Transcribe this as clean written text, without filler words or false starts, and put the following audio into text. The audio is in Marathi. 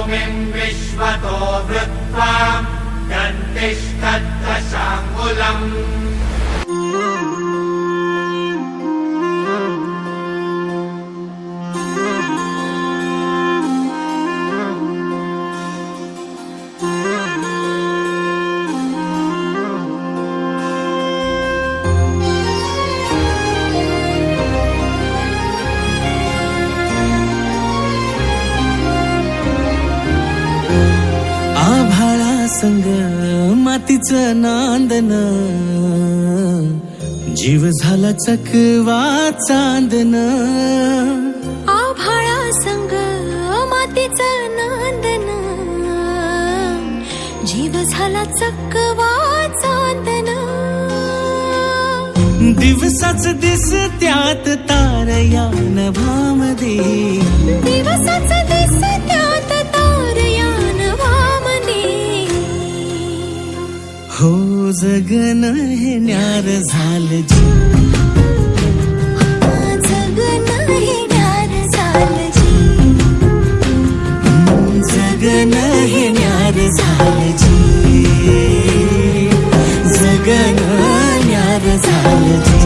भूमिं विश्वतो वृत्वा गन्तिष्ठद्दशाङ्गुलम्। आभाळा संग मातीचं नांदन, जीव झाला चकवा चांदन. आभाळा संग मातीचं नांदन, जीव झाला चकवा चांदन. दिवसाच दिसत्यात तारया नभामध्ये, दिवसाच दिसत्यात तारया नभामध्ये. हो जगन हे न्यार झालं जी, जगन हे न्यार झालं जी. जगन हे न्यार झालं जी, जगन न्यार झालं जी.